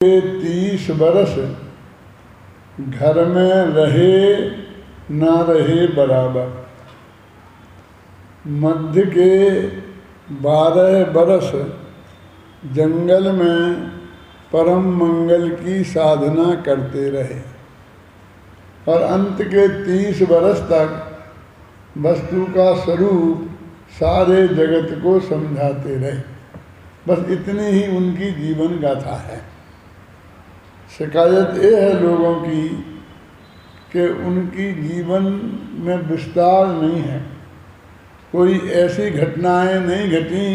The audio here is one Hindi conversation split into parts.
30 बरस घर में रहे ना रहे बराबर, मध्य के 12 बरस जंगल में परम मंगल की साधना करते रहे और अंत के 30 बरस तक वस्तु का स्वरूप सारे जगत को समझाते रहे। बस इतनी ही उनकी जीवन गाथा है। शिकायत ये है लोगों की कि उनकी जीवन में विस्तार नहीं है, कोई ऐसी घटनाएं नहीं घटी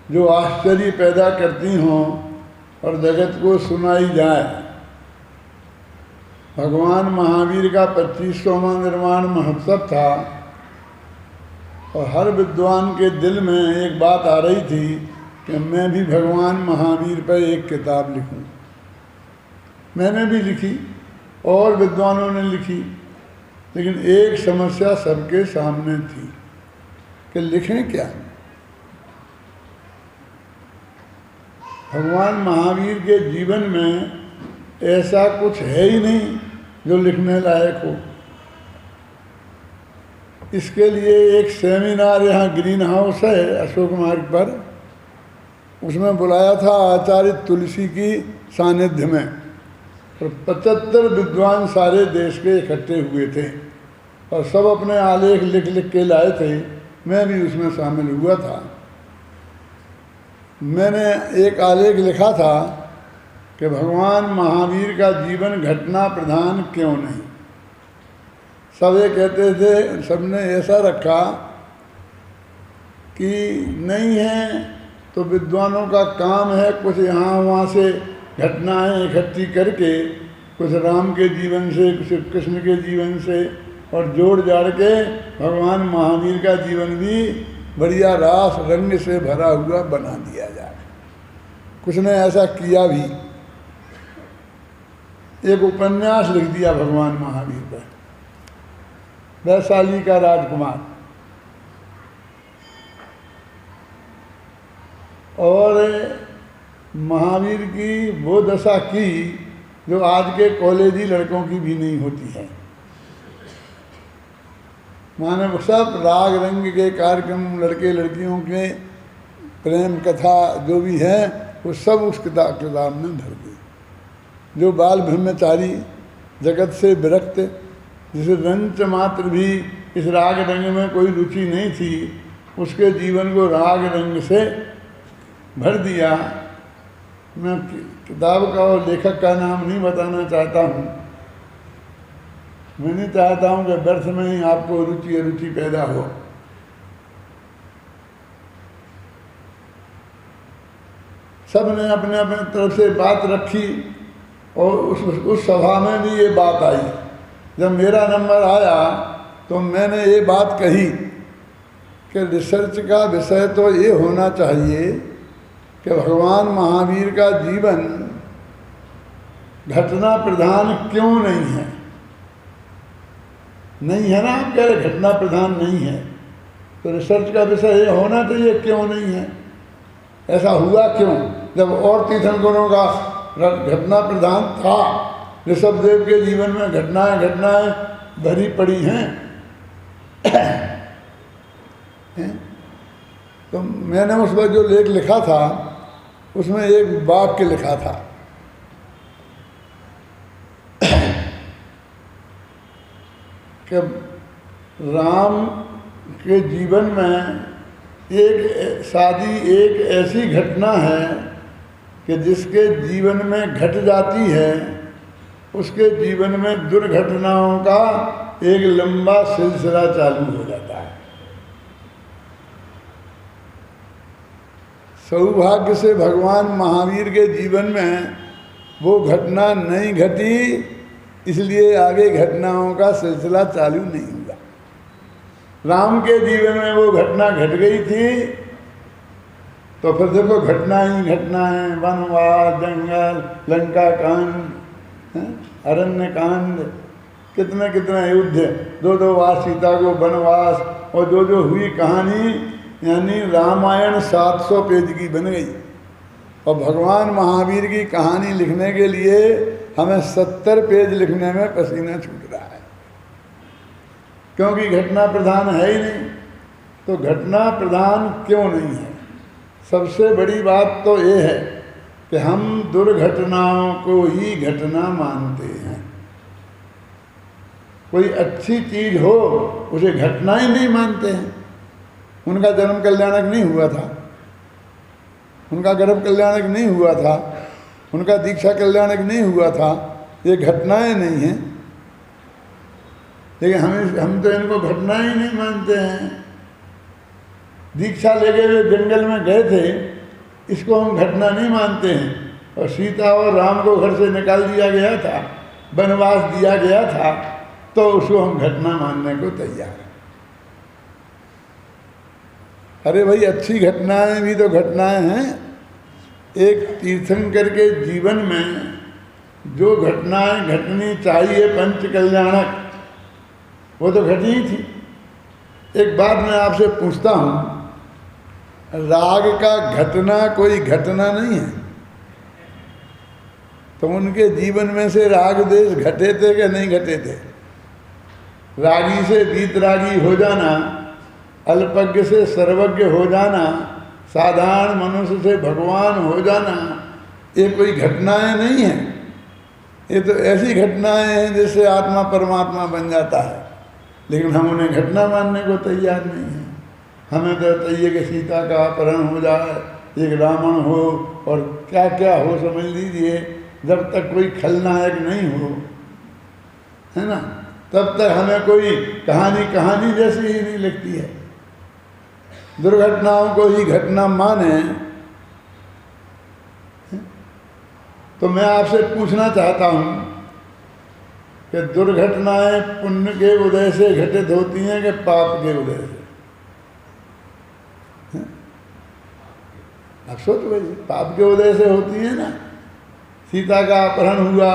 जो आश्चर्य पैदा करती हों और जगत को सुनाई जाए। भगवान महावीर का 25वां निर्वाण महोत्सव था और हर विद्वान के दिल में एक बात आ रही थी कि मैं भी भगवान महावीर पर एक किताब लिखूं। मैंने भी लिखी और विद्वानों ने लिखी, लेकिन एक समस्या सबके सामने थी कि लिखें क्या। भगवान महावीर के जीवन में ऐसा कुछ है ही नहीं जो लिखने लायक हो। इसके लिए एक सेमिनार यहाँ ग्रीन हाउस है अशोक मार्ग पर, उसमें बुलाया था आचार्य तुलसी की सानिध्य में और 75 विद्वान सारे देश के इकट्ठे हुए थे और सब अपने आलेख लिख लिख के लाए थे। मैं भी उसमें शामिल हुआ था। मैंने एक आलेख लिखा था कि भगवान महावीर का जीवन घटना प्रधान क्यों नहीं। सब ये कहते थे, सबने ऐसा रखा कि नहीं है तो विद्वानों का काम है कुछ यहाँ वहाँ से घटनाएं इकट्ठी करके, कुछ राम के जीवन से, कुछ कृष्ण के जीवन से और जोड़ जाड़ के भगवान महावीर का जीवन भी बढ़िया रास रंग से भरा हुआ बना दिया जाए। कुछ ने ऐसा किया भी, एक उपन्यास लिख दिया भगवान महावीर पर, वैशाली का राजकुमार। और महावीर की वो दशा की जो आज के कॉलेजी लड़कों की भी नहीं होती है। माने सब राग रंग के कार्यक्रम, लड़के लड़कियों के प्रेम कथा जो भी है वो सब उस किताब में भर दी। जो बाल ब्रह्मचारी जगत से विरक्त, जिसे रंच मात्र भी इस राग रंग में कोई रुचि नहीं थी, उसके जीवन को राग रंग से भर दिया। मैं किताब का और लेखक का नाम नहीं बताना चाहता हूँ। मैं नहीं चाहता हूँ कि व्यर्थ में ही आपको रुचि अरुचि पैदा हो। सब ने अपने अपने तरफ से बात रखी और उस सभा में भी ये बात आई। जब मेरा नंबर आया तो मैंने ये बात कही कि रिसर्च का विषय तो ये होना चाहिए कि भगवान महावीर का जीवन घटना प्रधान क्यों नहीं है। नहीं है ना, आप कह रहे घटना प्रधान नहीं है, तो रिसर्च का विषय ये होना चाहिए क्यों नहीं है। ऐसा हुआ क्यों, जब और तीर्थंकरों का घटना प्रधान था। ऋषभदेव के जीवन में घटनाएं भरी पड़ी हैं। तो मैंने उस वक्त जो लेख लिखा था उसमें एक वाक्य लिखा था कि राम के जीवन में एक ऐसी घटना है कि जिसके जीवन में घट जाती है, उसके जीवन में दुर्घटनाओं का एक लंबा सिलसिला चालू हो जाता है। सौभाग्य से भगवान महावीर के जीवन में वो घटना नहीं घटी, इसलिए आगे घटनाओं का सिलसिला चालू नहीं हुआ। राम के जीवन में वो घटना घट गई थी तो फिर देखो घटना ही घटना है। वनवास, जंगल, लंका कांड, अरण्य कांड, कितने कितने युद्ध, 2 बार सीता को वनवास, और जो हुई कहानी, यानी रामायण 700 पेज की बन गई और भगवान महावीर की कहानी लिखने के लिए हमें 70 पेज लिखने में पसीना छूट रहा है, क्योंकि घटना प्रधान है ही नहीं। तो घटना प्रधान क्यों नहीं है? सबसे बड़ी बात तो ये है कि हम दुर्घटनाओं को ही घटना मानते हैं। कोई अच्छी चीज हो उसे घटना ही नहीं मानते हैं। उनका जन्म कल्याणक नहीं हुआ था, उनका गर्भ कल्याणक नहीं हुआ था, उनका दीक्षा कल्याणक नहीं हुआ था, ये घटनाएं नहीं हैं। लेकिन हम तो इनको घटनाएं ही नहीं मानते हैं। दीक्षा लेके वे जंगल में गए थे, इसको हम घटना नहीं मानते हैं। और सीता और राम को घर से निकाल दिया गया था, वनवास दिया गया था, तो उसको हम घटना मानने को तैयार हैं। अरे भाई, अच्छी घटनाएं भी तो घटनाएं हैं। एक तीर्थंकर के जीवन में जो घटनाएं घटनी चाहिए पंच कल्याणक, वो तो घटी ही थी। एक बात मैं आपसे पूछता हूँ, राग का घटना कोई घटना नहीं है, तो उनके जीवन में से राग देश घटे थे कि नहीं घटे थे? रागी से वीतरागी हो जाना, अल्पज्ञ से सर्वज्ञ हो जाना, साधारण मनुष्य से भगवान हो जाना, ये कोई घटनाएं नहीं हैं। ये तो ऐसी घटनाएं हैं जिससे आत्मा परमात्मा बन जाता है, लेकिन हम उन्हें घटना मानने को तैयार नहीं हैं। हमें तो चाहिए कि सीता का अपहरण हो जाए, एक रावण हो और क्या क्या हो, समझ लीजिए। जब तक कोई खलनायक नहीं हो, है ना, तब तक हमें कोई कहानी जैसी ही नहीं लगती है। दुर्घटनाओं को ही घटना माने। तो मैं आपसे पूछना चाहता हूं कि दुर्घटनाएं पुण्य के उदय से घटित होती हैं कि पाप के उदय से? आप सोचो भाई, पाप के उदय से होती है ना। सीता का अपहरण हुआ,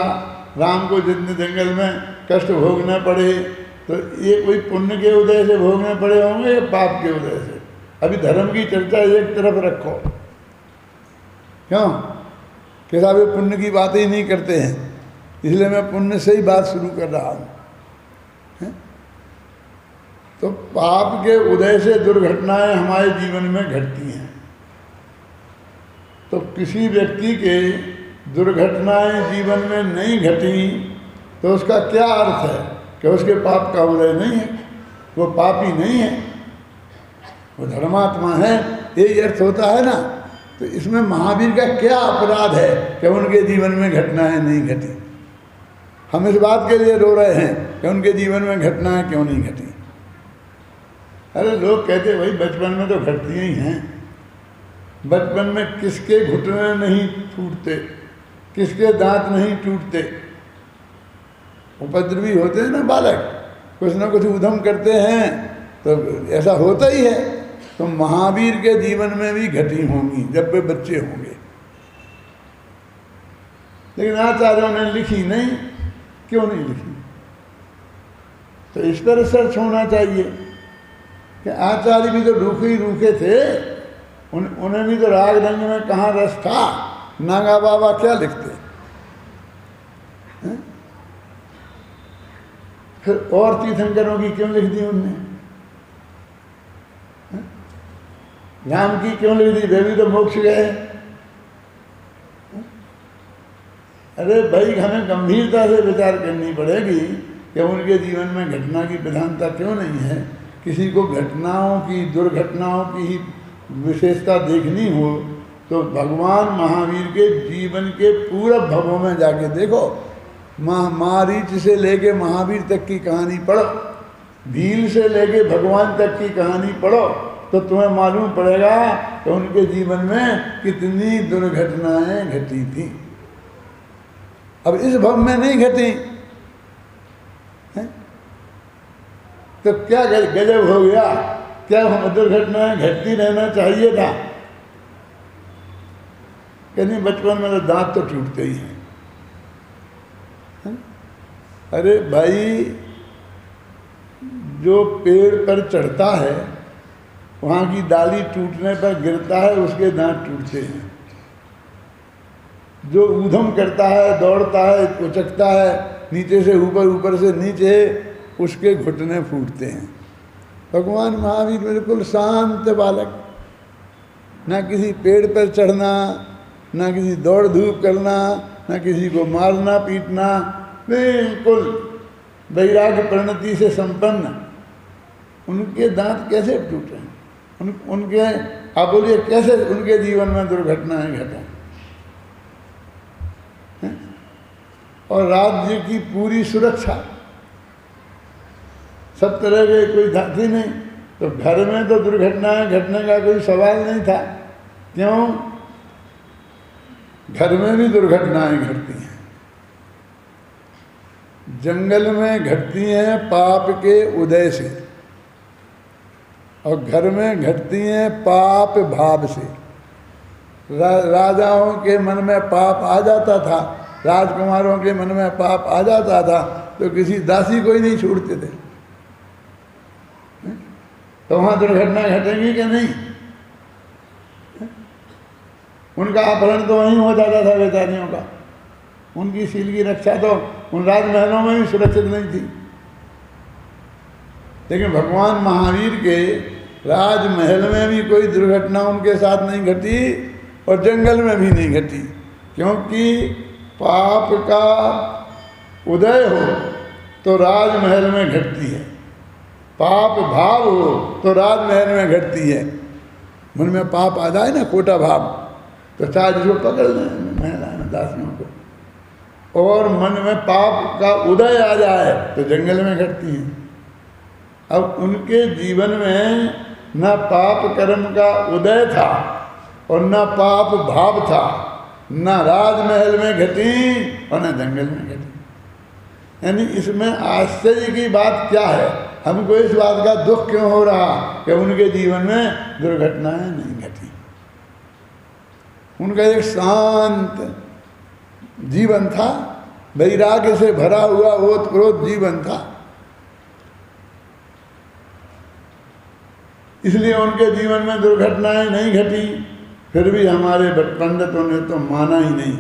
राम को जितने जंगल में कष्ट भोगने पड़े, तो ये कोई पुण्य के उदय से भोगने पड़े होंगे या पाप के उदय से? अभी धर्म की चर्चा एक तरफ रखो, क्यों कि साहब ये पुण्य की बातें ही नहीं करते हैं, इसलिए मैं पुण्य से ही बात शुरू कर रहा हूँ। तो पाप के उदय से दुर्घटनाएं हमारे जीवन में घटती हैं। तो किसी व्यक्ति के दुर्घटनाएं जीवन में नहीं घटी तो उसका क्या अर्थ है? कि उसके पाप का उदय नहीं है, वो पापी नहीं है, वो धर्मात्मा है, यही अर्थ होता है ना। तो इसमें महावीर का क्या अपराध है कि उनके जीवन में घटनाएं नहीं घटी? हम इस बात के लिए रो रहे हैं कि उनके जीवन में घटनाएं क्यों नहीं घटी। अरे लोग कहते भाई बचपन में तो घटती ही हैं। बचपन में किसके घुटने नहीं टूटते, किसके दांत नहीं टूटते? उपद्रवी होते हैं ना बालक, कुछ ना कुछ उधम करते हैं, तो ऐसा होता ही है। तो महावीर के जीवन में भी घटी होंगी जब वे बच्चे होंगे, लेकिन आचार्यों ने लिखी नहीं। क्यों नहीं लिखी? तो इस पर रिसर्च होना चाहिए कि आचार्य भी तो रूखे थे, उन्हें भी तो राग रंग में कहाँ रस था। नागा बाबा क्या लिखते हैं? फिर और तीर्थंकरों की क्यों लिख दी उनने? राम की क्यों लिख दी? वे भी तो मोक्ष गए। अरे भाई, हमें गंभीरता से विचार करनी पड़ेगी कि उनके जीवन में घटना की प्रधानता क्यों नहीं है। किसी को घटनाओं की, दुर्घटनाओं की ही विशेषता देखनी हो तो भगवान महावीर के जीवन के पूरे भवों में जाके देखो। मारीच से लेके महावीर तक की कहानी पढ़ो, भील से लेके भगवान तक की कहानी पढ़ो, तो तुम्हें मालूम पड़ेगा कि उनके जीवन में कितनी दुर्घटनाएं घटी थी। अब इस भव में नहीं घटी है? तो क्या गजब हो गया? क्या हम दुर्घटनाएं घटती रहना चाहिए था? कि नहीं, बचपन में तो दांत तो टूटते ही हैं। अरे भाई, जो पेड़ पर चढ़ता है वहाँ की डाली टूटने पर गिरता है, उसके दांत टूटते हैं। जो ऊधम करता है, दौड़ता है, उचकता है, नीचे से ऊपर, ऊपर से नीचे, उसके घुटने फूटते हैं। भगवान महावीर बिल्कुल शांत बालक, ना किसी पेड़ पर चढ़ना, ना किसी दौड़ धूप करना, ना किसी को मारना पीटना, बिल्कुल वैराग्य परिणति से संपन्न। उनके दांत कैसे टूटे? उनके आप बोलिए कैसे उनके जीवन में दुर्घटनाएं घटें? और राज्य की पूरी सुरक्षा, सब तरह के कोई थी नहीं, तो घर में तो दुर्घटनाएं घटने का कोई सवाल नहीं था। क्यों? घर में भी दुर्घटनाएं घटती हैं, जंगल में घटती हैं पाप के उदय से, और घर में घटती हैं पाप भाव से। राजाओं के मन में पाप आ जाता था, राजकुमारों के मन में पाप आ जाता था, तो किसी दासी को ही नहीं छोड़ते थे। तो वहाँ दुर्घटना घटेगी कि नहीं? उनका अपहरण तो वहीं हो जाता था बेचारियों का। उनकी सील की रक्षा तो उन राजमहलों में भी सुरक्षित नहीं थी। लेकिन भगवान महावीर के राजमहल में भी कोई दुर्घटना उनके साथ नहीं घटी, और जंगल में भी नहीं घटी, क्योंकि पाप का उदय हो तो राजमहल में घटती है, पाप भाव हो तो राजमहल में घटती है। मन में पाप आ जाए ना, खोटा भाव, तो चाहे जिसको पकड़ लें महिला में दासियों को, और मन में पाप का उदय आ जाए तो जंगल में घटती हैं। अब उनके जीवन में न पाप कर्म का उदय था और न पाप भाव था, न राजमहल में घटी और न जंगल में घटी। यानी इसमें आश्चर्य की बात क्या है? हमको इस बात का दुख क्यों हो रहा कि उनके जीवन में दुर्घटनाएं नहीं घटी? उनका एक शांत जीवन था, वैराग्य से भरा हुआ ओतप्रोत जीवन था, इसलिए उनके जीवन में दुर्घटनाएं नहीं घटी। फिर भी हमारे पंडितों ने तो माना ही नहीं,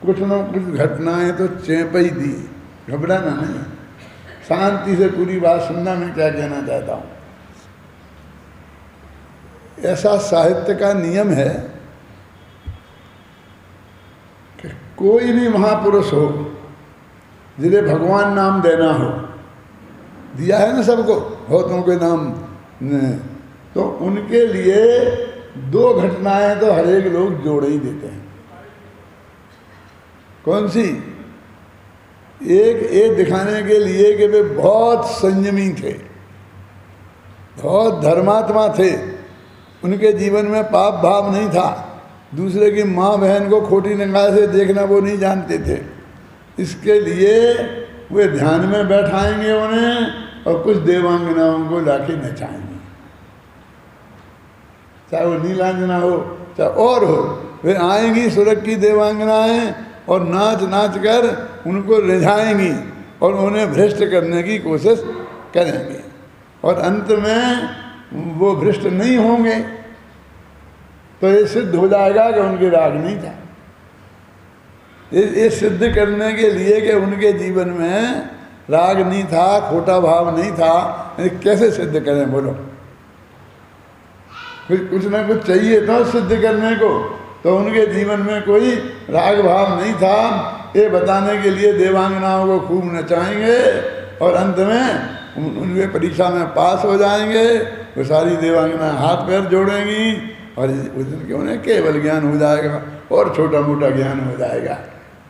कुछ न कुछ घटनाएं तो चेप ही दी, घबराना नहीं, शांति से पूरी बात सुनना। मैं क्या कहना चाहता हूँ, ऐसा साहित्य का नियम है कि कोई भी महापुरुष हो जिन्हें भगवान नाम देना हो, दिया है ना सबको, बहुतों के नाम, तो उनके लिए दो घटनाएं तो हर एक लोग जोड़ ही देते हैं। कौन सी? एक ये दिखाने के लिए कि वे बहुत संयमी थे, बहुत धर्मात्मा थे, उनके जीवन में पाप भाव नहीं था, दूसरे की माँ बहन को खोटी निगाह से देखना वो नहीं जानते थे। इसके लिए वे ध्यान में बैठाएंगे उन्हें और कुछ देवांगनाओं को लाके नचाएंगे, चाहे वो नीलांजना हो चाहे और हो। वे आएंगी सुरग की देवांगनाएं और नाच नाच कर उनको रिझाएंगी और उन्हें भ्रष्ट करने की कोशिश करेंगे, और अंत में वो भ्रष्ट नहीं होंगे तो ये सिद्ध हो जाएगा कि उनके राग नहीं था। ये सिद्ध करने के लिए कि उनके जीवन में राग नहीं था, खोटा भाव नहीं था, कैसे सिद्ध करें बोलो? कुछ ना कुछ चाहिए था सिद्ध करने को, तो उनके जीवन में कोई राग भाव नहीं था। ये बताने के लिए देवांगनाओं को खूब नचाएंगे और अंत में उनके परीक्षा में पास हो जाएंगे। वो सारी देवांगना हाथ पैर जोड़ेंगी और उस दिन के उन्हें केवल ज्ञान हो जाएगा और छोटा मोटा ज्ञान हो जाएगा।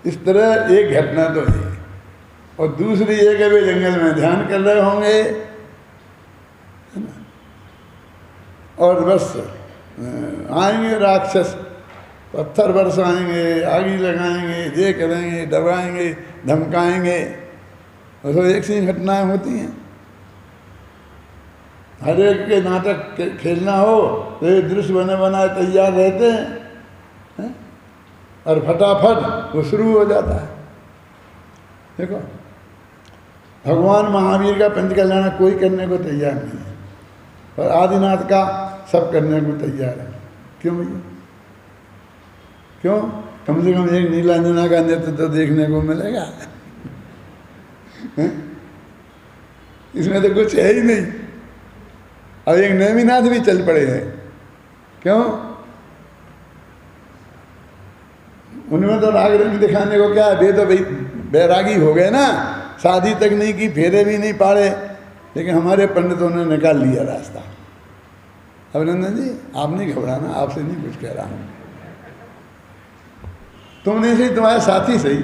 इस तरह एक घटना तो है। और दूसरी एक वे जंगल में ध्यान कर रहे होंगे और बस आएंगे राक्षस, पत्थर बरसाएंगे, आगी लगाएंगे, ये करेंगे, डराएंगे, धमकाएंगे। तो एक सी घटनाएं होती हैं। हर एक के नाटक खेलना हो तो ये दृश्य बने बनाए तैयार रहते हैं, और फटाफट वो शुरू हो जाता है। देखो भगवान महावीर का पंचकल्याण कोई करने को तैयार नहीं है, और आदिनाथ का सब करने को तैयार है। क्यों भैया? क्यों? कम से कम एक नीलांजना का नृत्य तो देखने को मिलेगा। इसमें तो कुछ है ही नहीं। अब एक नेमिनाथ भी चल पड़े हैं, क्यों? उनमें तो राग रंग दिखाने को क्या है, वे तो भाई बैरागी हो गए ना, शादी तक नहीं की, फेरे भी नहीं पाड़े, लेकिन हमारे पंडितों ने निकाल लिया रास्ता। अभिनंदन जी, आप नहीं घबराना, आपसे नहीं कुछ कह रहा हूं, तुमने सही, तुम्हारे साथी सही,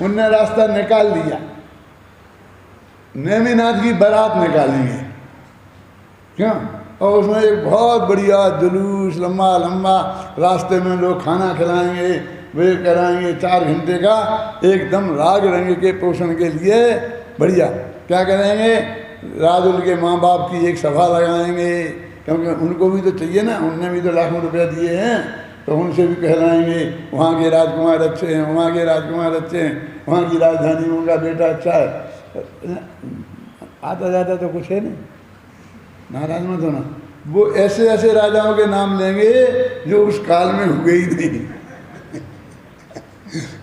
उनने रास्ता निकाल लिया। नेमिनाथ की बारात निकालेंगे, क्यों? और उसमें एक बहुत बढ़िया जुलूस, लंबा लंबा, रास्ते में लोग खाना खिलाएंगे, वे कराएंगे 4 घंटे का, एकदम राग रंग के पोषण के लिए बढ़िया। क्या करेंगे? राजुल के माँ बाप की एक सभा लगाएंगे, क्योंकि उनको भी तो चाहिए ना, उनने भी तो लाखों रुपया दिए हैं, तो उनसे भी कहलाएंगे वहाँ के राजकुमार अच्छे हैं, वहाँ के राजकुमार अच्छे हैं, वहाँ की राजधानी उनका बेटा अच्छा है। आता जाता तो कुछ है नहीं, नाराज मत होना। वो ऐसे ऐसे राजाओं के नाम लेंगे जो उस काल में हुए ही नहीं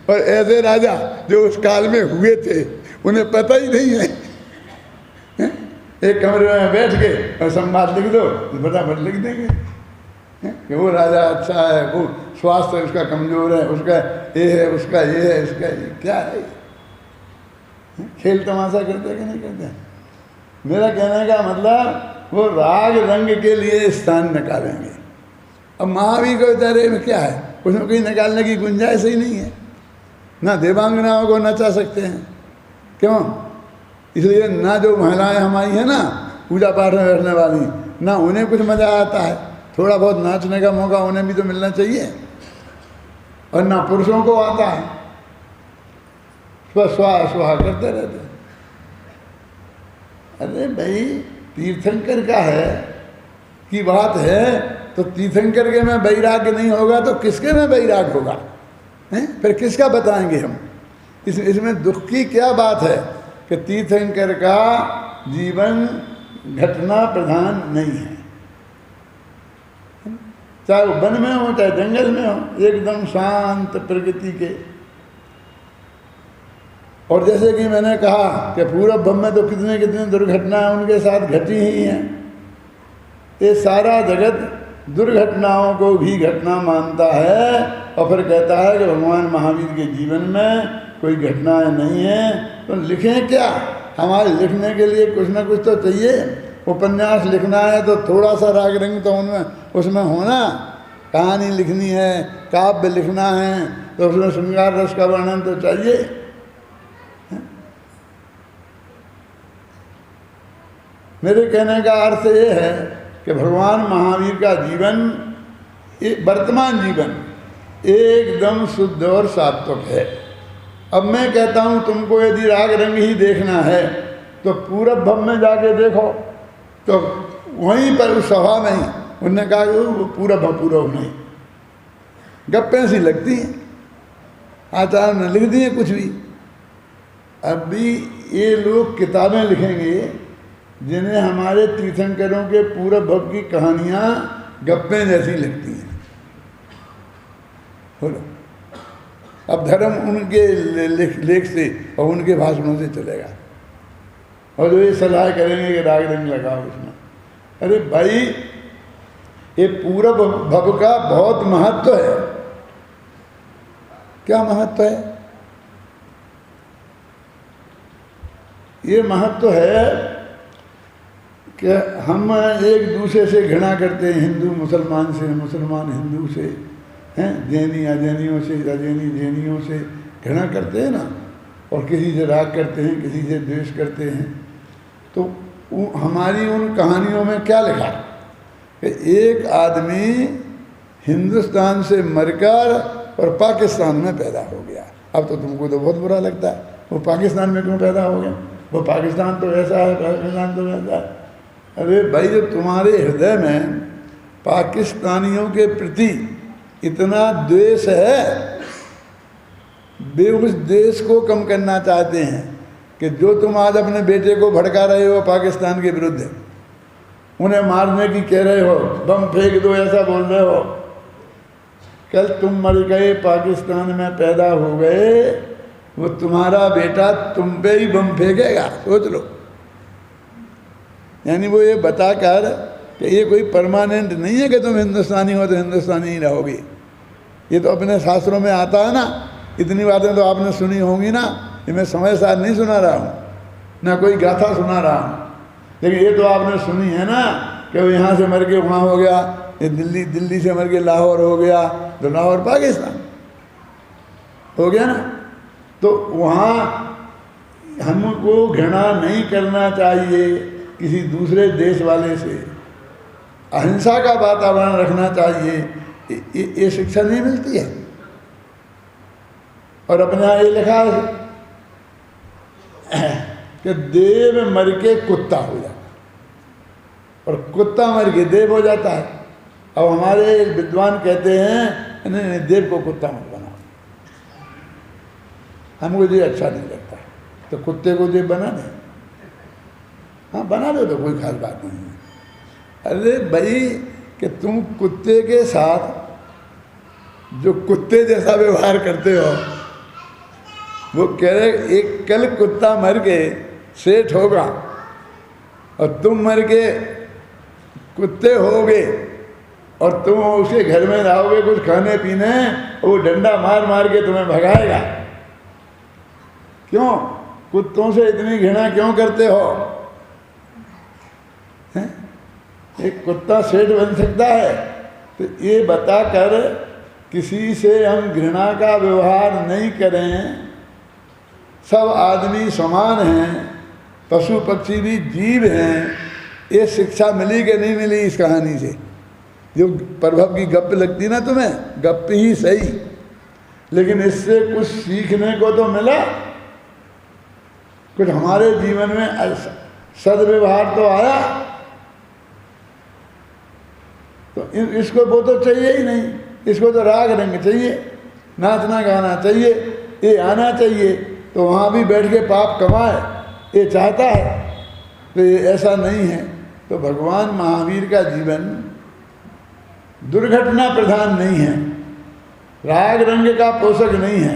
और ऐसे राजा जो उस काल में हुए थे उन्हें पता ही नहीं है। एक कमरे में बैठ के और संवाद लिख दो तो फटाफट लिख देंगे कि वो राजा अच्छा है, वो स्वास्थ्य उसका कमजोर है, उसका ये है, उसका ये है, इसका ये क्या है। खेल तमाशा करते कि नहीं करते? मेरा कहने का मतलब वो राग रंग के लिए स्थान निकालेंगे। अब महावीर को बेचारे में क्या है, उसमें कहीं निकालने की गुंजाइश ही नहीं है। ना देवांगनाओं को नचा सकते हैं, क्यों? इसलिए ना जो महिलाएं हमारी हैं ना पूजा पाठ में बैठने वाली, ना उन्हें कुछ मजा आता है, थोड़ा बहुत नाचने का मौका उन्हें भी तो मिलना चाहिए, और ना पुरुषों को आता है, स्वाहा स्वाहा करते रहते। अरे भाई तीर्थंकर का है की बात है, तो तीर्थंकर के में वैराग्य नहीं होगा तो किसके में वैराग्य होगा? हैं? फिर किसका बताएंगे हम? इसमें दुख की क्या बात है कि तीर्थंकर का जीवन घटना प्रधान नहीं है, चाहे वो वन में हो चाहे जंगल में हो, एकदम शांत प्रकृति के। और जैसे कि मैंने कहा कि पूरब भव में तो कितने कितने दुर्घटनाएं उनके साथ घटी ही हैं। ये सारा जगत दुर्घटनाओं को भी घटना मानता है और फिर कहता है कि भगवान महावीर के जीवन में कोई घटनाएं नहीं है, तो लिखें क्या? हमारे लिखने के लिए कुछ ना कुछ तो चाहिए। उपन्यास लिखना है तो थोड़ा सा राग रंग तो उनमें उसमें होना, कहानी लिखनी है, काव्य लिखना है तो उसमें श्रृंगार रस का वर्णन तो चाहिए। मेरे कहने का अर्थ ये है कि भगवान महावीर का जीवन, वर्तमान जीवन एकदम शुद्ध और सात्विक है। अब मैं कहता हूँ तुमको यदि राग रंग ही देखना है तो पूरब भव में जाके देखो, तो वहीं पर उस सभा में ही उन्होंने कहा कि वो पूरब नहीं, गप्पें सी लगती हैं, आचार्य ने लिख दिए कुछ भी। अभी ये लोग किताबें लिखेंगे जिन्हें हमारे तीर्थंकरों के पूरब भव की कहानियाँ गप्पें जैसी लगती हैं। बोलो, अब धर्म उनके लेख से और उनके भाषणों से चलेगा, और जो ये सलाह करेंगे कि राग रंग लगाओ इसमें। अरे भाई, ये पूरब भव का बहुत महत्व है। क्या महत्व है? ये महत्व है कि हम एक दूसरे से घृणा करते हैं, हिंदू मुसलमान से, मुसलमान हिंदू से, हैं, जैनी अजैनियों से, अजैनी जैनियों से घृणा करते हैं ना, और किसी से राग करते हैं, किसी से द्वेष करते हैं। तो हमारी उन कहानियों में क्या लिखा कि एक आदमी हिंदुस्तान से मरकर और पाकिस्तान में पैदा हो गया। अब तो तुमको तो बहुत बुरा लगता है, वो पाकिस्तान में क्यों पैदा हो गया, वो पाकिस्तान तो ऐसा है, पाकिस्तान तो वैसा है। अरे भाई, जो तुम्हारे हृदय में पाकिस्तानियों के प्रति इतना द्वेष है, वे उस देश को कम करना चाहते हैं कि जो तुम आज अपने बेटे को भड़का रहे हो पाकिस्तान के विरुद्ध, उन्हें मारने की कह रहे हो, बम फेंक दो ऐसा बोल रहे हो, कल तुम मर गए, पाकिस्तान में पैदा हो गए, वो तुम्हारा बेटा तुम पे ही बम फेंकेगा, सोच लो। यानी वो ये बताकर कि ये कोई परमानेंट नहीं है कि तुम हिंदुस्तानी हो तो हिंदुस्तानी ही रहोगे। ये तो अपने शास्त्रों में आता है ना, इतनी बातें तो आपने सुनी होंगी ना, ये मैं समय साथ नहीं सुना रहा हूँ, ना कोई गाथा सुना रहा हूँ, लेकिन ये तो आपने सुनी है ना कि वो यहाँ से मर के वहाँ हो गया, ये दिल्ली से मर के लाहौर हो गया, तो लाहौर पाकिस्तान हो गया ना। तो वहाँ हमको घृणा नहीं करना चाहिए किसी दूसरे देश वाले से, अहिंसा का वातावरण रखना चाहिए, ये शिक्षा नहीं मिलती है। और अपने यहाँ ये लिखा है कि देव मर के कुत्ता हो जाता, और कुत्ता मर के देव हो जाता है। अब हमारे विद्वान कहते हैं नहीं, देव को कुत्ता मत बनाओ, हमको ये अच्छा नहीं लगता, तो कुत्ते को देव बना दे। हाँ बना दो तो कोई खास बात नहीं है। अरे भाई कि तुम कुत्ते के साथ जो कुत्ते जैसा व्यवहार करते हो, वो कह रहे एक कल कुत्ता मर के सेठ होगा और तुम मर के कुत्ते होगे, और तुम उसके घर में जाओगे कुछ खाने पीने, वो डंडा मार मार के तुम्हें भगाएगा। क्यों? कुत्तों से इतनी घृणा क्यों करते हो? एक कुत्ता सेठ बन सकता है, तो ये बताकर किसी से हम घृणा का व्यवहार नहीं करें। सब आदमी समान हैं, पशु पक्षी भी जीव हैं। ये शिक्षा मिली कि नहीं मिली इस कहानी से? जो प्रभव की गप लगती ना तुम्हें, गप ही सही, लेकिन इससे कुछ सीखने को तो मिला, कुछ हमारे जीवन में सदव्यवहार तो आया। तो इसको वो तो चाहिए ही नहीं, इसको तो राग रंग चाहिए, नाचना गाना चाहिए, ये आना चाहिए, तो वहाँ भी बैठ के पाप कमाए, ये चाहता है। तो ये ऐसा नहीं है। तो भगवान महावीर का जीवन दुर्घटना प्रधान नहीं है, राग रंग का पोषक नहीं है।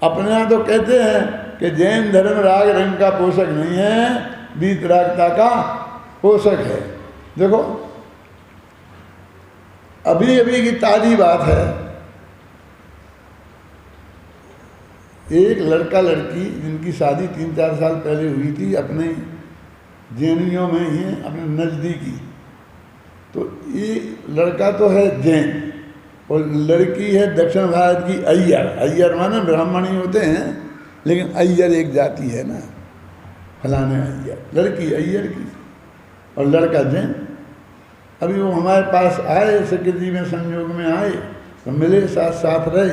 अपने यहाँ तो कहते हैं कि जैन धर्म राग रंग का पोषक नहीं है, वीतरागता का पोषक है। देखो अभी अभी की ताज़ी बात है, एक लड़का लड़की जिनकी शादी 3-4 साल पहले हुई थी अपने जैनियों में ही, अपने नज़दीकी। तो ये लड़का तो है जैन और लड़की है दक्षिण भारत की अय्यर। अय्यर माने ब्राह्मण ही होते हैं, लेकिन अय्यर एक जाति है ना, फलाने अय्यर। लड़की अय्यर की और लड़का जैन। अभी वो हमारे पास आए, सकृति में संयोग में आए, तो मिले, साथ साथ रहे।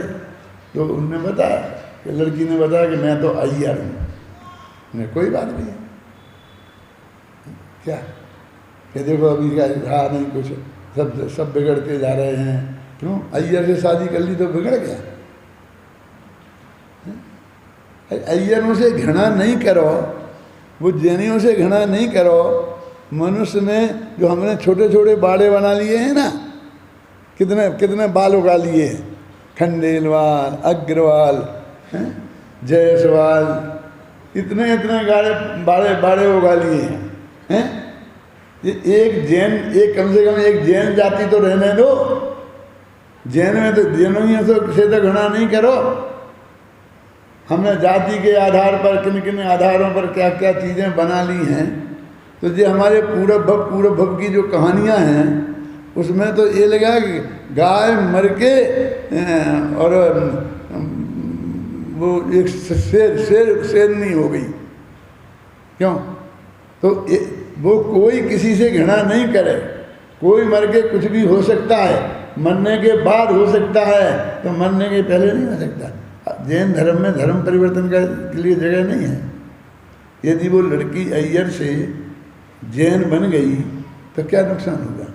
तो उनने बताया कि लड़की ने बताया कि मैं तो अय्यर हूँ। कोई बात नहीं है, क्या कि देखो अभी क्या रहा नहीं कुछ, सब बिगड़ते जा रहे हैं। क्यों? अय्यर से शादी कर ली तो बिगड़ गया? अय्यरों से घृणा नहीं करो, वो जैनियों से घृणा नहीं करो। मनुष्य ने जो हमने छोटे छोटे बाड़े बना लिए हैं ना, कितने कितने बाल उगा लिए हैं, खंडेलवाल, अग्रवाल, जयसवाल, इतने इतने बाड़े उगा लिए हैं। ये एक जैन, एक कम से कम एक जैन जाति तो रहने दो। जैन में तो जैनों से तो घृणा नहीं करो। हमने जाति के आधार पर किन किन आधारों पर क्या क्या चीज़ें बना ली हैं। तो ये हमारे पूर्व भव की जो कहानियाँ हैं उसमें तो ये लगा कि गाय मर के और वो एक शेरनी हो गई। क्यों? तो वो कोई किसी से घृणा नहीं करे। कोई मर के कुछ भी हो सकता है, मरने के बाद हो सकता है, तो मरने के पहले नहीं हो सकता। जैन धर्म में धर्म परिवर्तन के लिए जगह नहीं है। यदि वो लड़की अय्यर से जैन बन गई तो क्या नुकसान होगा?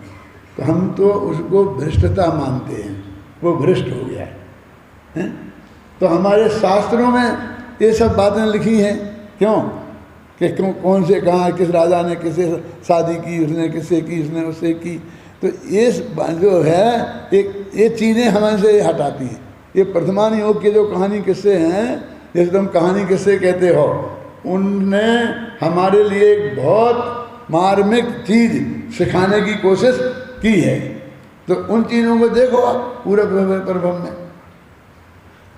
तो हम तो उसको भ्रष्टता मानते हैं, वो भ्रष्ट हो गया है। तो हमारे शास्त्रों में ये सब बातें लिखी हैं। क्यों? कि कौन से कहाँ, किस राजा ने किससे शादी की, उसने किससे की, उसने उससे की। तो ये जो है ये चीज़ें हमसे हटाती हैं। ये वर्तमान योग के जो कहानी किस्से हैं, जैसे तुम कहानी किस्से कहते हो, उनने हमारे लिए एक बहुत मार्मिक चीज़ सिखाने की कोशिश की है। तो उन चीज़ों को देखो आप पूरा प्रभव में।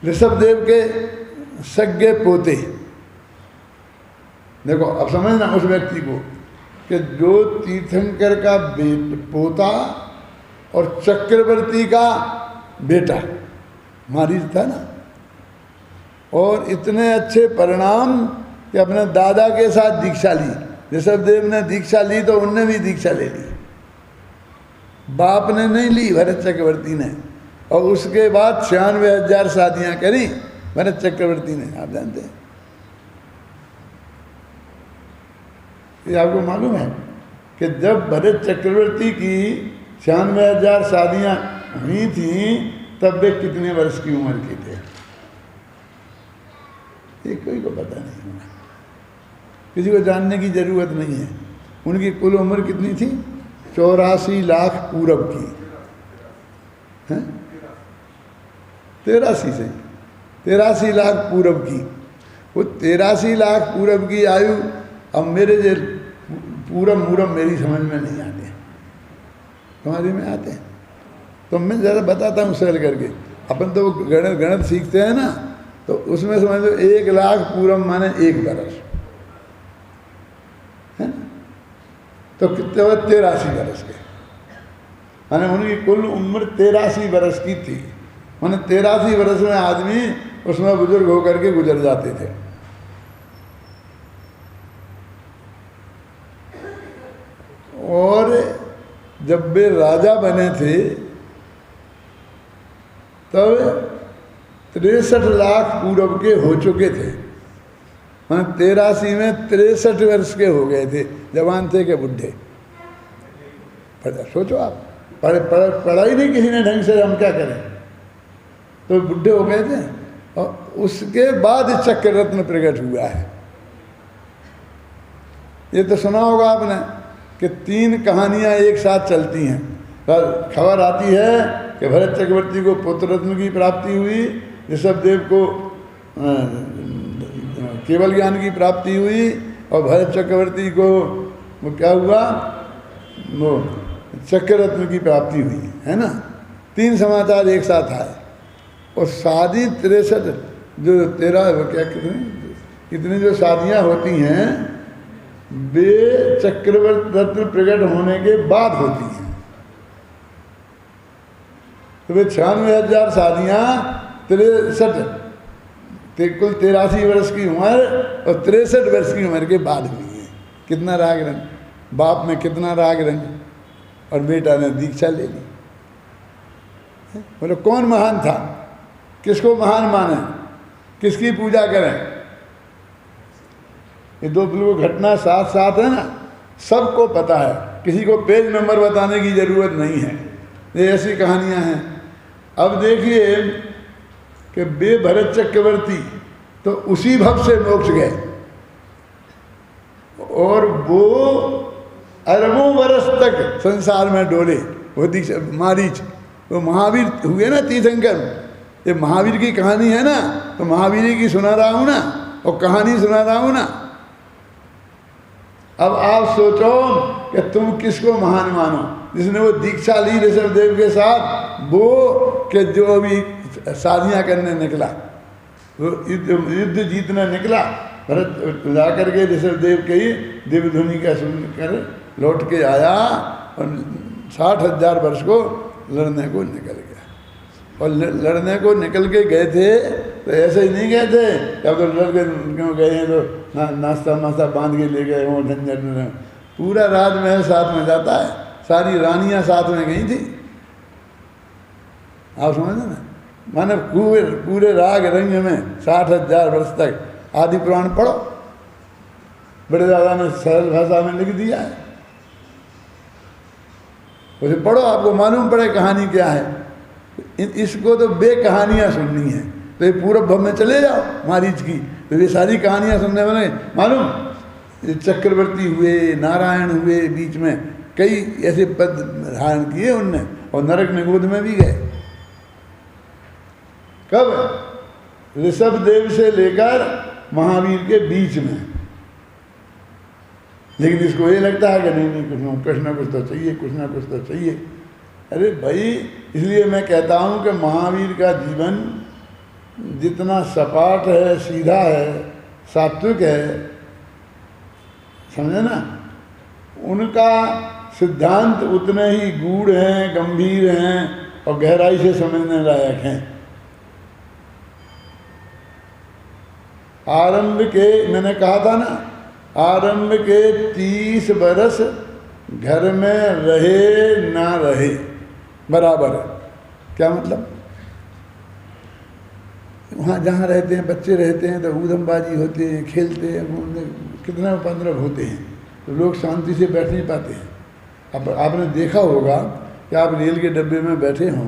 ऋषभदेव के सगे पोते, देखो अब समझना उस व्यक्ति को कि जो तीर्थंकर का पोता और चक्रवर्ती का बेटा मारीच था ना, और इतने अच्छे परिणाम कि अपने दादा के साथ दीक्षा ली। ऋषभदेव ने दीक्षा ली तो उनने भी दीक्षा ले ली, बाप ने नहीं ली, भरत चक्रवर्ती ने। और उसके बाद 96,000 शादियां करी भरत चक्रवर्ती ने, आप जानते हैं। ये आपको मालूम है कि जब भरत चक्रवर्ती की 96,000 शादियां हुई थी तब वे कितने वर्ष की उम्र के थे? ये कोई को पता नहीं होगा, किसी को जानने की जरूरत नहीं है। उनकी कुल उम्र कितनी थी? 84 लाख पूरब की है, 83 लाख पूरब की। वो 83 लाख पूरब की आयु अब मेरे जो पूरब मूरब मेरी समझ में नहीं आते, तुम्हारे में आते हैं। तो मैं ज़रा बताता हूँ सरल करके। अपन तो गणित सीखते हैं ना, तो उसमें समझ लो 1 लाख पूरब माने 1 बरस है ना। तो कितने हुए? 83 बरस के, माने उनकी कुल उम्र 83 बरस की थी। माने 83 बरस में आदमी उसमें बुजुर्ग होकर के गुजर जाते थे। और जब वे राजा बने थे तब 63 लाख पूरब के हो चुके थे। हाँ, 83 में 63 वर्ष के हो गए थे, जवान थे के बुढ़े। सोचो आप, पढ़ा ही नहीं किसी ने ढंग से, हम क्या करें, तो बुढ़े हो गए थे। और उसके बाद चक्र रत्न प्रकट हुआ है। ये तो सुना होगा आपने कि 3 कहानियां एक साथ चलती हैं। खबर आती है कि भरत चक्रवर्ती को पुत्र रत्न की प्राप्ति हुई, ऋषभदेव को केवल ज्ञान की प्राप्ति हुई, और भरत चक्रवर्ती को वो क्या हुआ, वो चक्र रत्न की प्राप्ति हुई, है ना। 3 समाचार एक साथ आए। और शादी 63 जो 13 क्या कितनी जो शादियां होती हैं वे चक्रवर्ती रत्न प्रकट होने के बाद होती हैं। तो वे 96,000 शादियां 63 कुल 83 वर्ष की उम्र और 63 वर्ष की उम्र के बाद हुई है। कितना राग रंग, बाप में कितना राग रंग, और बेटा ने दीक्षा ले ली। बोले कौन महान था, किसको महान माने, किसकी पूजा करें? ये 2 बिल्कुल घटना साथ साथ है ना, सबको पता है, किसी को पेज नंबर बताने की जरूरत नहीं है। ये ऐसी कहानियां हैं। अब देखिए कि बे भरत चक्रवर्ती तो उसी भव से मोक्ष गए, और वो अरबों वर्ष तक संसार में डोले। वो दीक्षा मारीच, वो महावीर हुए ना तीर्थंकर। ये महावीर की कहानी है ना, तो महावीर की सुना रहा हूं ना, और कहानी सुना रहा हूं ना। अब आप सोचो कि तुम किसको महान मानो, जिसने वो दीक्षा ली ऋषभदेव के साथ, वो कि जो अभी शादियां करने निकला, वो युद्ध जीतने निकला, भरत जा करके ऋषभदेव के ही दिव्य ध्वनि का सुनकर लौट के आया, और 60,000 वर्ष को लड़ने को निकल गया। और लड़ने को निकल के गए थे तो ऐसे ही नहीं गए थे, अब तो लड़के क्यों गए हैं तो नाश्ता मास्ता बांध के ले गए हों, झंझट में। पूरा राजमहल साथ में जाता है, सारी रानियां साथ में गई थी। आप समझे ना, माने पूरे राग रंग में 60,000 वर्ष तक। आदि पुराण पढ़ो, बड़े दादा ने सरल भाषा में लिख दिया है, उसे पढ़ो, आपको मालूम पड़े कहानी क्या है। इसको तो बे कहानियां सुननी है, तो ये पूरब भव में चले जाओ मारीच की, तो ये सारी कहानियां सुनने वाले मालूम, चक्रवर्ती हुए, नारायण हुए, बीच में कई ऐसे पद धारण किए उनने, और नरक निगोद में भी गए। कब? ऋषभ देव से लेकर महावीर के बीच में। लेकिन इसको ये लगता है कि नहीं कुछ ना कुछ तो चाहिए, कुछ ना कुछ तो चाहिए। अरे भाई, इसलिए मैं कहता हूँ कि महावीर का जीवन जितना सपाट है, सीधा है, सात्विक है, समझे ना, उनका सिद्धांत उतने ही गूढ़ हैं, गंभीर हैं और गहराई से समझने लायक हैं। आरंभ के, मैंने कहा था ना, आरंभ के 30 बरस घर में रहे ना रहे बराबर है। क्या मतलब? वहाँ जहाँ रहते हैं, बच्चे रहते हैं तो ऊधमबाजी होते हैं, खेलते हैं, कितना उपद्रव होते हैं, तो लोग शांति से बैठ नहीं पाते हैं। अब आपने देखा होगा कि आप रेल के डब्बे में बैठे हों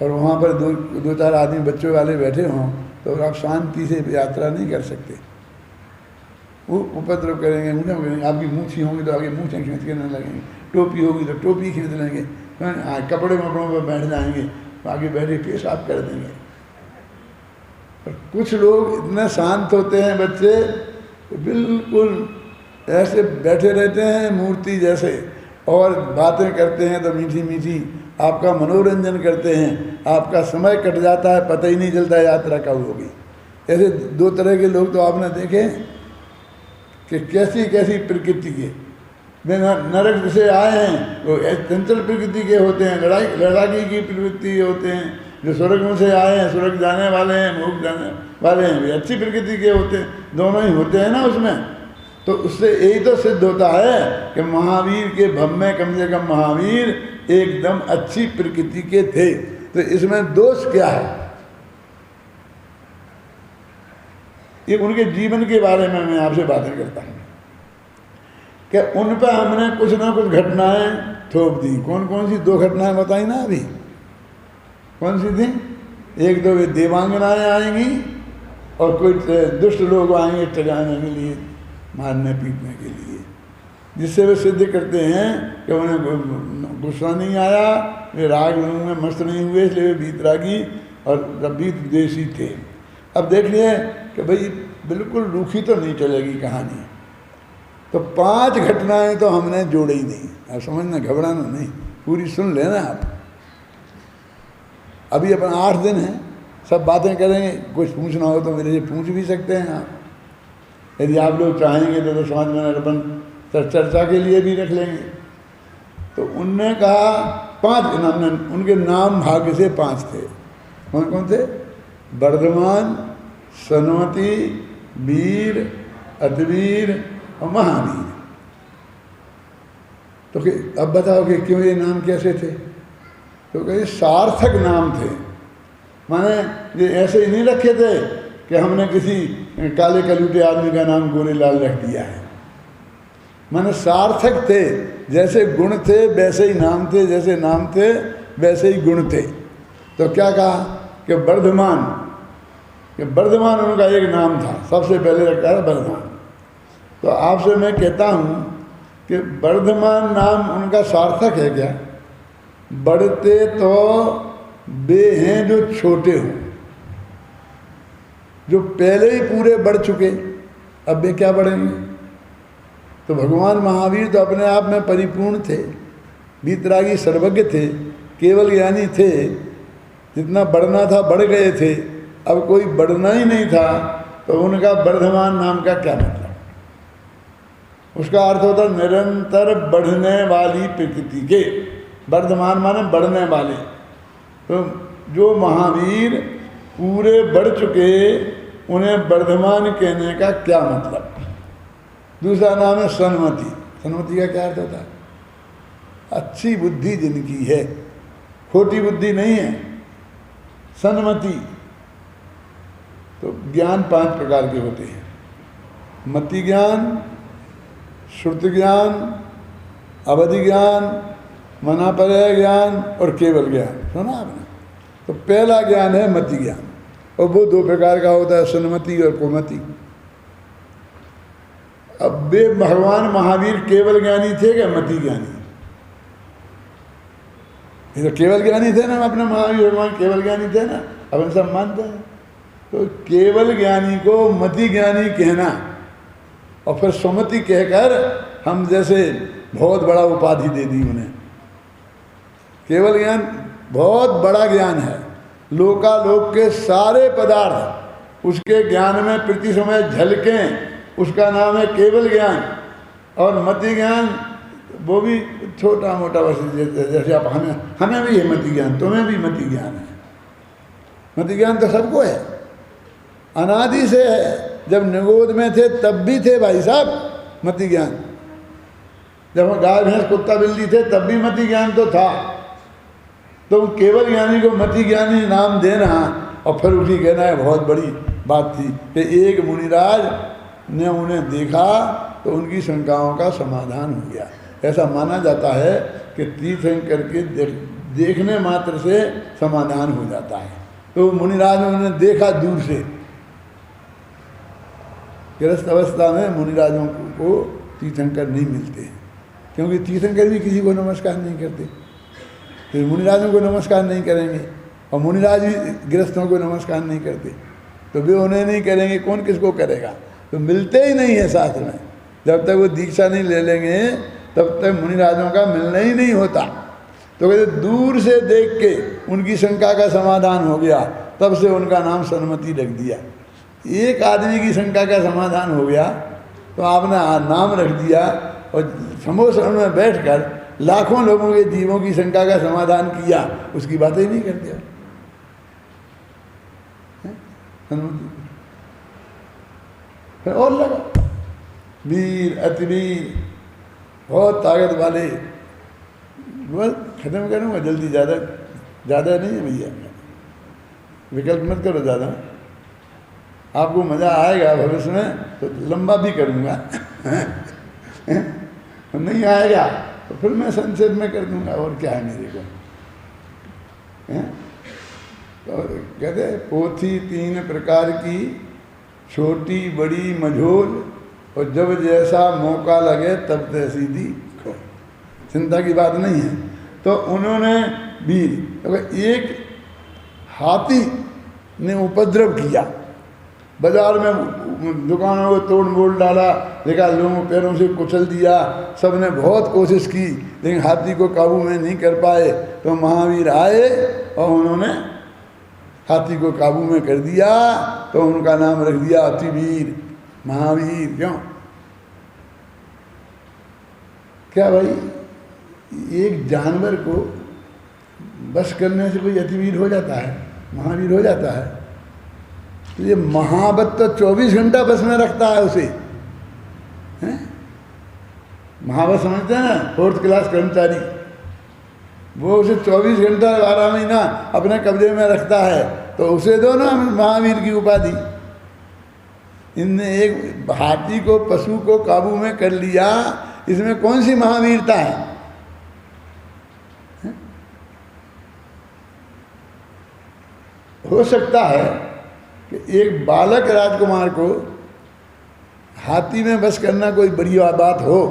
और वहाँ पर दो चार आदमी बच्चों वाले बैठे हों, तो आप शांति से यात्रा नहीं कर सकते। वो उपद्रव करेंगे, करेंगे। आपकी मूछी होंगी तो आगे मूछें खींच के न लगेंगे, टोपी होगी तो टोपी खींच लेंगे, कपड़े वपड़ों पर बैठ जाएंगे, आगे बैठे पेशाब कर देंगे। और कुछ लोग इतने शांत होते हैं बच्चे, बिल्कुल ऐसे बैठे रहते हैं मूर्ति जैसे, और बातें करते हैं तो मीठी मीठी, आपका मनोरंजन करते हैं, आपका समय कट जाता है, पता ही नहीं चलता यात्रा कब होगी। ऐसे दो तरह के लोग तो आपने देखे कि कैसी कैसी प्रकृति के, वे नरक से आए हैं वो चंचल प्रकृति के होते हैं, लड़ाकी की प्रवृत्ति होते हैं। जो स्वर्ग में से आए हैं, स्वर्ग जाने वाले हैं, मुख जाने वाले हैं, वे अच्छी प्रकृति के होते हैं, दोनों ही होते हैं ना उसमें। तो उससे यही तो सिद्ध होता है कि महावीर के भव में कम से कम महावीर एकदम अच्छी प्रकृति के थे। तो इसमें दोष क्या है? ये उनके जीवन के बारे में मैं आपसे बातें करता हूँ कि उन पर हमने कुछ ना कुछ घटनाएं थोप दी। कौन कौन सी? 2 घटनाएं बताई ना अभी। कौन सी थी? एक तो वे देवांगनाएं आएंगी और कोई दुष्ट लोग आएंगे टगाने के लिए, मारने पीटने के लिए, जिससे वे सिद्ध करते हैं कि उन्हें गुस्सा नहीं आया, वे राग में मस्त नहीं हुए, इसलिए वे बीतरागी और बीत देशी थे। अब देख लिए कि भाई बिल्कुल रूखी तो नहीं चलेगी कहानी, तो 5 घटनाएं तो हमने जोड़ी ही नहीं। अब समझना, घबराना नहीं, पूरी सुन लेना आप। अभी अपन 8 दिन हैं, सब बातें करेंगे। कुछ पूछना हो तो मेरे से पूछ भी सकते हैं आप, यदि आप लोग चाहेंगे तो समझ में अपन चर्चा के लिए भी रख लेंगे। तो उनने कहा 5 नाम, उनके नाम भाग्य से 5 थे। कौन कौन थे? वर्धमान, सनमति, वीर, अतिवीर और महावीर। तो अब बताओ कि क्यों ये नाम कैसे थे? तो कहीं सार्थक नाम थे, माने ये ऐसे ही नहीं रखे थे कि हमने किसी काले कलूटे आदमी का नाम गोरेलाल रख दिया है। माने सार्थक थे, जैसे गुण थे वैसे ही नाम थे, जैसे नाम थे वैसे ही गुण थे। तो क्या कहा कि वर्धमान, कि वर्धमान उनका एक नाम था, सबसे पहले रखा था वर्धमान। तो आपसे मैं कहता हूँ कि वर्धमान नाम उनका सार्थक है क्या? बढ़ते तो वे हैं जो छोटे हों, जो पहले ही पूरे बढ़ चुके, अब वे क्या बढ़ेंगे? तो भगवान महावीर तो अपने आप में परिपूर्ण थे, वीतरागी सर्वज्ञ थे, केवल ज्ञानी थे, जितना बढ़ना था बढ़ गए थे। अब कोई बढ़ना ही नहीं था, तो उनका वर्धमान नाम का क्या मतलब? उसका अर्थ होता निरंतर बढ़ने वाली प्रकृति के। वर्धमान माने बढ़ने वाले। तो जो महावीर पूरे बढ़ चुके, उन्हें वर्धमान कहने का क्या मतलब? दूसरा नाम है सन्मति। सन्मति का क्या अर्थ होता है? अच्छी बुद्धि जिनकी है, खोटी बुद्धि नहीं है, सन्मति। तो ज्ञान 5 प्रकार के होते हैं: मति ज्ञान, श्रुति ज्ञान, अवधि ज्ञान, मनापर्याय ज्ञान और केवल ज्ञान। सुना आपने? तो पहला ज्ञान है मति ज्ञान, और वो 2 प्रकार का होता है, सन्मति और कुमति। अब वे भगवान महावीर केवल ज्ञानी थे क्या मति ज्ञानी? ये तो केवल ज्ञानी थे ना, अपने महावीर भगवान केवल ज्ञानी थे ना, अपन सब मानते हैं। तो केवल ज्ञानी को मति ज्ञानी कहना और फिर सुमति कहकर हम जैसे बहुत बड़ा उपाधि दे दी उन्हें। केवल ज्ञान बहुत बड़ा ज्ञान है, लोकालोक के सारे पदार्थ उसके ज्ञान में प्रति समय झलकें, उसका नाम है केवल ज्ञान। और मति ज्ञान वो भी छोटा मोटा, बस जैसे आप हमें भी है मति ज्ञान, तुम्हें भी मति ज्ञान है। मति ज्ञान तो सबको है, अनादि से है। जब निगोद में थे तब भी थे भाई साहब मति ज्ञान, जब हम गाय भैंस कुत्ता बिल्ली थे तब भी मति ज्ञान तो था। तो केवल ज्ञानी को मति ज्ञानी नाम देना और फिर उसी कहना है बहुत बड़ी बात थी कि एक मुनिराज ने उन्हें देखा तो उनकी शंकाओं का समाधान हो गया। ऐसा माना जाता है कि तीर्थंकर के देखने मात्र से समाधान हो जाता है। तो मुनिराज ने उन्हें देखा दूर से। गृहस्थ अवस्था में मुनिराजों को तीर्थंकर नहीं मिलते हैं, क्योंकि तीर्थंकर भी किसी को नमस्कार नहीं करते। तो मुनिराजों को नमस्कार नहीं करेंगे और मुनिराज भी गृहस्थों को नमस्कार नहीं करते, तो वे उन्हें नहीं करेंगे, कौन किसको करेगा? तो मिलते ही नहीं है शास्त्र में। जब तक वो दीक्षा नहीं ले लेंगे तब तक मुनिराजों का मिलना ही नहीं होता। तो कहते दूर से देख के उनकी शंका का समाधान हो गया, तब से उनका नाम सन्मति रख दिया। एक आदमी की शंका का समाधान हो गया तो आपने नाम रख दिया, और समोसरण में बैठकर लाखों लोगों के जीवों की शंका का समाधान किया, उसकी बात ही नहीं करते। फिर और लगा वीर अतिवीर बहुत ताकत वाले। बस खत्म करूँगा जल्दी, ज़्यादा नहीं है भैया, विकल्प मत करो ज़्यादा, आपको मज़ा आएगा भविष्य में तो लंबा भी करूँगा नहीं आएगा तो फिर मैं संक्षेप में कर दूँगा, और क्या है मेरे को। तो कहते पोथी 3 प्रकार की, छोटी बड़ी मझोल, और जब जैसा मौका लगे तब तैसी दी खो। चिंता की बात नहीं है। तो उन्होंने वीर, तो एक हाथी ने उपद्रव किया, बाजार में दुकानों को तोड़ मोड़ डाला, देखा लोगों पैरों से कुचल दिया, सबने बहुत कोशिश की लेकिन हाथी को काबू में नहीं कर पाए। तो महावीर आए और उन्होंने हाथी को काबू में कर दिया, तो उनका नाम रख दिया अतिवीर महावीर। क्यों? क्या भाई, एक जानवर को बस करने से कोई अतिवीर हो जाता है, महावीर हो जाता है? तो ये महावत तो 24 घंटा बस में रखता है उसे, हैं? महावत समझते हैं ना, 4th क्लास कर्मचारी, वो उसे 24 घंटा 12 महीना अपने कब्जे में रखता है, तो उसे दो ना महावीर की उपाधि। इनने एक हाथी को, पशु को काबू में कर लिया, इसमें कौन सी महावीरता है? हो सकता है कि एक बालक राजकुमार को हाथी में बस करना कोई बड़ी बात हो,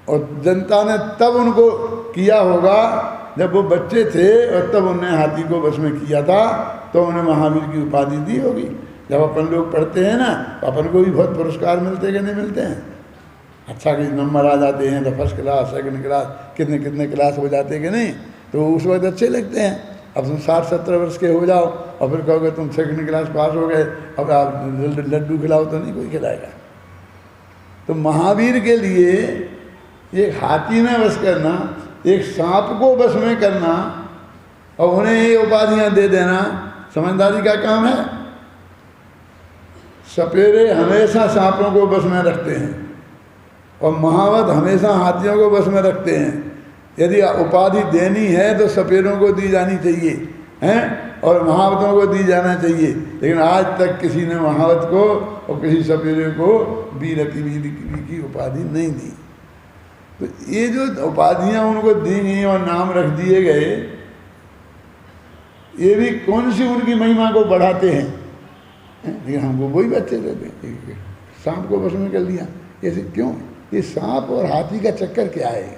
और जनता ने तब उनको किया होगा जब वो बच्चे थे, और तब उन्हें हाथी को बस में किया था, तो उन्हें महावीर की उपाधि दी होगी। जब अपन लोग पढ़ते हैं ना, तो अपन को भी बहुत पुरस्कार मिलते कि नहीं मिलते हैं? अच्छा कि नंबर आ जाते हैं तो 1st क्लास, 2nd क्लास, कितने कितने क्लास हो जाते कि नहीं, तो उस वक्त अच्छे लगते हैं। अब तुम 60-70 वर्ष के हो जाओ और फिर कहोगे तुम 2nd क्लास पास हो गए, अब आप लड्डू खिलाओ तो नहीं कोई खिलाएगा। तो महावीर के लिए एक हाथी में बस करना, एक सांप को बस में करना और उन्हें ये उपाधियां दे देना समझदारी का काम है। सपेरे हमेशा सांपों को बस में रखते हैं और महावत हमेशा हाथियों को बस में रखते हैं। यदि उपाधि देनी है तो सपेरों को दी जानी चाहिए हैं और महावतों को दी जाना चाहिए, लेकिन आज तक किसी ने महावत को और किसी सपेरे को वीर अतिवीर की उपाधि नहीं दी। तो ये जो उपाधियां उनको दी गई और नाम रख दिए गए, ये भी कौन सी उनकी महिमा को बढ़ाते हैं? लेकिन हमको वही बच्चे देते हैं, सांप को बस में कर लिया। ऐसे क्यों? ये सांप और हाथी का चक्कर क्या है?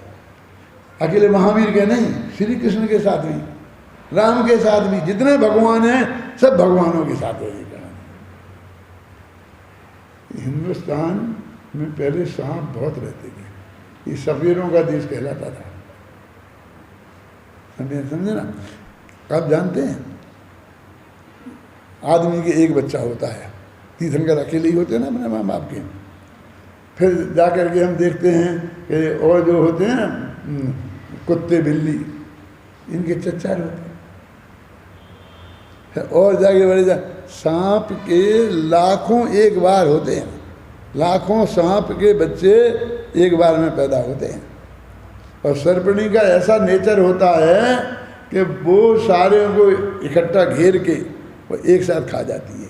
अकेले महावीर के नहीं, श्री कृष्ण के साथ भी, राम के साथ भी, जितने भगवान हैं सब भगवानों के साथ वही करना। हिंदुस्तान में पहले सांप बहुत रहते थे, ये सफेरों का देश कहलाता था, समझे ना। आप जानते हैं आदमी के एक बच्चा होता है, तीर्थंकर अकेले ही होते हैं ना अपने माँ बाप के। फिर जाकर के हम देखते हैं कि और जो होते हैं कुत्ते बिल्ली, इनके चच्चा होते हैं। और जाके बड़े सांप के लाखों एक बार होते हैं, लाखों सांप के बच्चे एक बार में पैदा होते हैं। और सर्पणी का ऐसा नेचर होता है कि वो सारे को इकट्ठा घेर के वो एक साथ खा जाती है।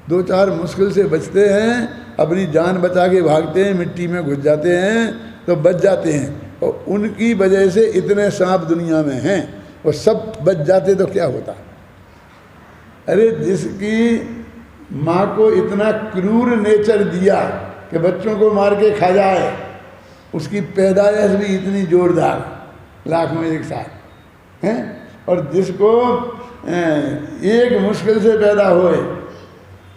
दो चार मुश्किल से बचते हैं, अपनी जान बचा के भागते हैं, मिट्टी में घुस जाते हैं तो बच जाते हैं। और उनकी वजह से इतने सांप दुनिया में हैं, और सब बच जाते तो क्या होता। अरे जिसकी माँ को इतना क्रूर नेचर दिया कि बच्चों को मार के खा जाए, उसकी पैदाइश भी इतनी जोरदार, लाख में एक साथ हैं। और जिसको एक मुश्किल से पैदा होए,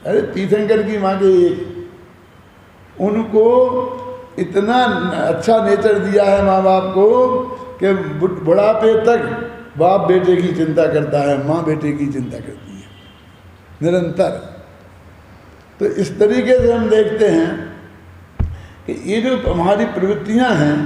अरे तीर्थंकर की माँ के एक, उनको इतना अच्छा नेचर दिया है माँ बाप को कि बुढ़ापे तक बाप बेटे की चिंता करता है, माँ बेटे की चिंता करती है निरंतर। तो इस तरीके से हम देखते हैं कि ये जो हमारी प्रवृत्तियां हैं,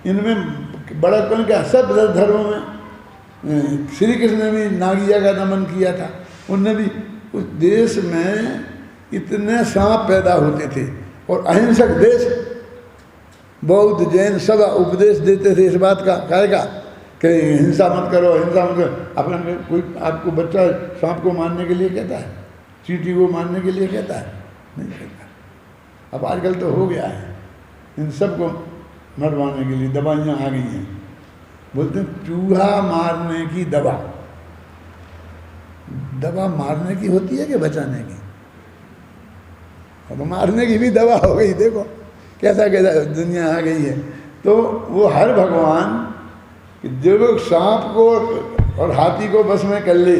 इनमें बड़ापन का सब धर्मों में, श्री कृष्ण ने भी नागिया का दमन किया था, उनने भी उस देश में इतने सांप पैदा होते थे। और अहिंसक देश, बौद्ध जैन सब उपदेश देते थे इस बात का, कहेगा कि हिंसा मत करो, हिंसा मत करो। अपना कोई आपको बच्चा सांप को मारने के लिए कहता है, चींटी को मारने के लिए कहता है? नहीं कहता। अब आजकल तो हो गया है, इन सबको मरवाने के लिए दवाइयाँ आ गई हैं। बोलते हैं चूहा मारने की दवा, दवा मारने की होती है कि बचाने की? अब मारने की भी दवा हो गई, देखो कैसा कैसा दुनिया आ गई है। तो वो हर भगवान जो लोग सांप को और हाथी को बस में कर ले,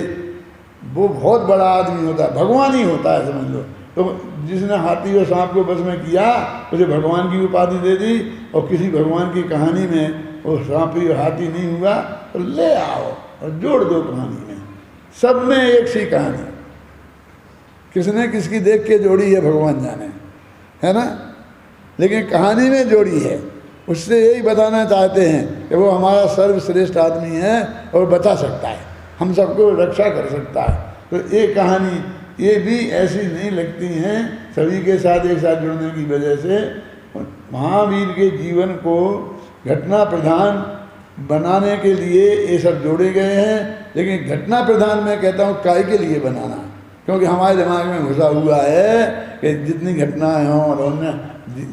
वो बहुत बड़ा आदमी होता है, भगवान ही होता है समझ लो। तो जिसने हाथी और सांप को बस में किया, उसे भगवान की उपाधि दे दी। और किसी भगवान की कहानी में वो सांपी और हाथी नहीं हुआ तो ले आओ और जोड़ दो कहानी में, सब में एक सी कहानी, किसने किसकी देख के जोड़ी है भगवान जाने, है ना। लेकिन कहानी में जोड़ी है, उससे यही बताना चाहते हैं कि वो हमारा सर्वश्रेष्ठ आदमी है और बचा सकता है, हम सबको रक्षा कर सकता है। तो ये कहानी ये भी ऐसी नहीं लगती हैं, सभी के साथ एक साथ जुड़ने की वजह से महावीर के जीवन को घटना प्रधान बनाने के लिए ये सब जोड़े गए हैं। लेकिन घटना प्रधान मैं कहता हूँ काय के लिए बनाना, क्योंकि हमारे दिमाग में घुसा हुआ है कि जितनी घटनाएं हों और उनने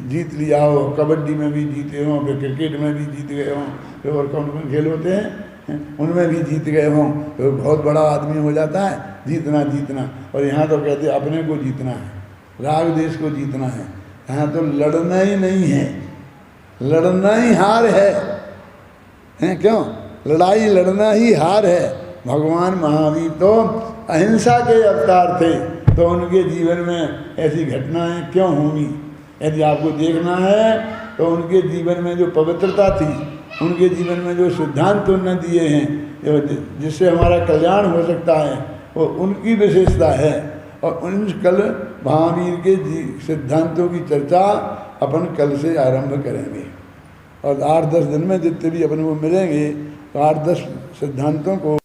जीत लिया हो, कबड्डी में भी जीते हों, फिर क्रिकेट में भी जीत गए हों, फिर और कौन कौन खेल होते हैं उनमें भी जीत गए हों, तो बहुत बड़ा आदमी हो जाता है। जीतना जीतना, और यहाँ तो कहते हैं अपने को जीतना है, राग देश को जीतना है। यहाँ तो लड़ना ही नहीं है, लड़ना ही हार है क्यों? लड़ाई लड़ना ही हार है। भगवान महावीर तो अहिंसा के अवतार थे, तो उनके जीवन में ऐसी घटनाएं क्यों होंगी? यदि आपको देखना है तो उनके जीवन में जो पवित्रता थी, उनके जीवन में जो सिद्धांत उन्होंने दिए हैं जिससे हमारा कल्याण हो सकता है, वो उनकी विशेषता है। और उन कल महावीर के सिद्धांतों की चर्चा अपन कल से आरंभ करेंगे, और 8-10 दिन में जितने भी अपन को मिलेंगे तो 8-10 सिद्धांतों को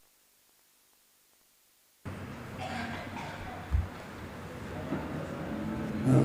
हाँ।